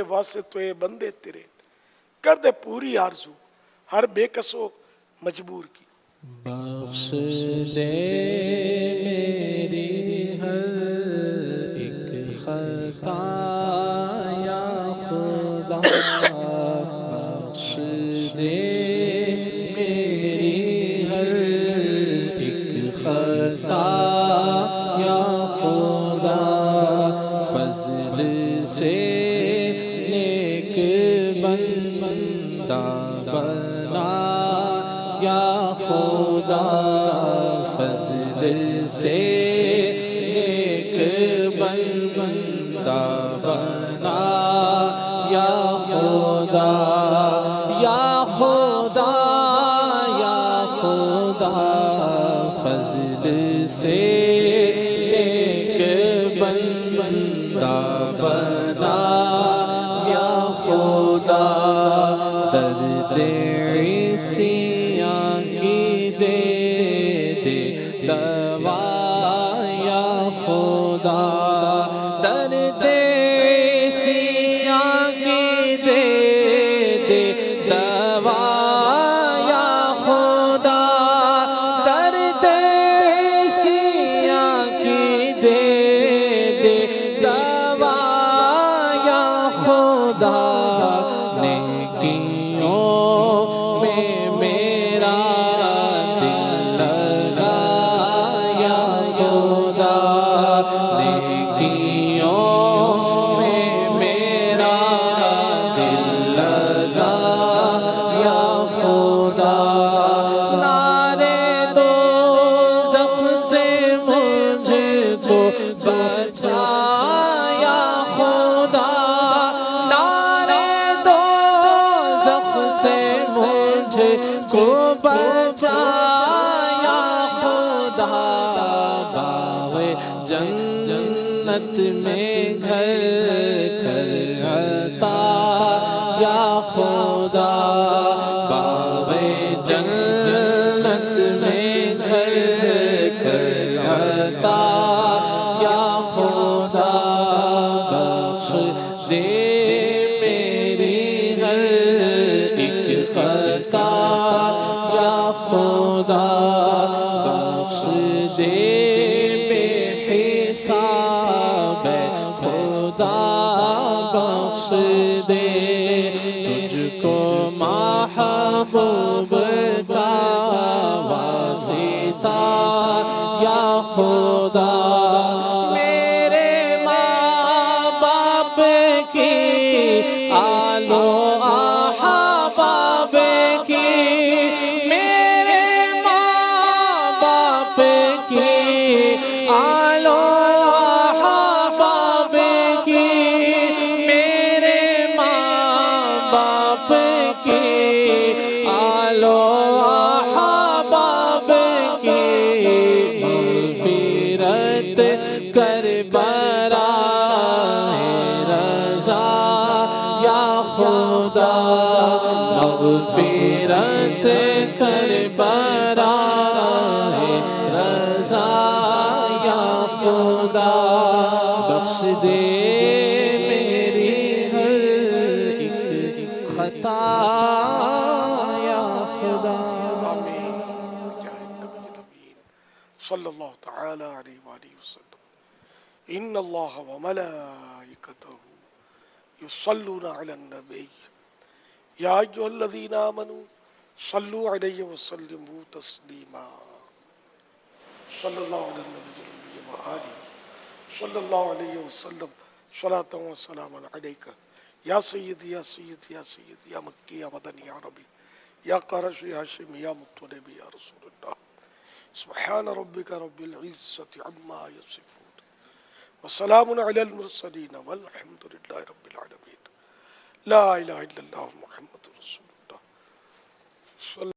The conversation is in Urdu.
واسطے بندے تیرے، کر دے پوری آرزو ہر بے کسو مجبور کی۔ بخش دے میری ہر ایک خطا یا خدا، بخش دے میری ہر ایک خطا یا خدا، فضل سے نیک بندہ بنا یا خدا، فضل سے نیک بندہ بنا یا خدا، یا خدا یا خدا، فضل سے نیک بندہ بنا یا خدا، درد عیسیاں کی دے دے دوا یا خدا، درد عیسیاں کی دے دے دوا یا خدا، درد عیسیاں کی دے دے دوا یا خدا، نیکیوں میں میرا دل لگا یا خدا، نیکیوں میں میرا دل لگا یا خدا، نارے دوزخ سے مجھ کو بچا یا خدا، نارے دوزخ سے مجھ کو بچا یا خدا، باغ جنت میں گھر کر عطا یا خدا، باغ جنت میں گھر کر عطا یا خدا، بخش دے میری ہر ایک خطا یا خدا، بخش دے بے حساب خدا، بخش دے تجھ کو محبوب کا واسطہ یا خدا، میرے ماں باپ کی آل و احباب کی، میرے ماں باپ کی آل و احباب کی، میرے ماں باپ کی آل و احباب کی، مغفرت کر برائے رضا یا خدا، مغفرت کر برائے رضا یا خدا، بخش دے میری ہر ایک خطا یا خدا۔ آمین جاہ نبی الامین صلی اللہ تعالی علیہ وآلہ وسلم۔ ان اللہ وملائکتہ یصلون علی النبی یا ایھا الذین آمنوا صلوا علیہ وسلموا تسلیما، صلی اللہ علی النبی الامین وآلہ صلی اللہ علیہ وسلم، صلاۃ و سلام علیک یا سیدی یا سیدی یا سیدی یا مکی یا مدنی یا ربی یا قرشی یا ہاشمی یا مطلب یا رسول اللہ، سبحان ربک رب العزت عما یصفون وسلام علی المرسلین والحمد للہ رب العالمین، لا الہ الا اللہ محمد رسول اللہ۔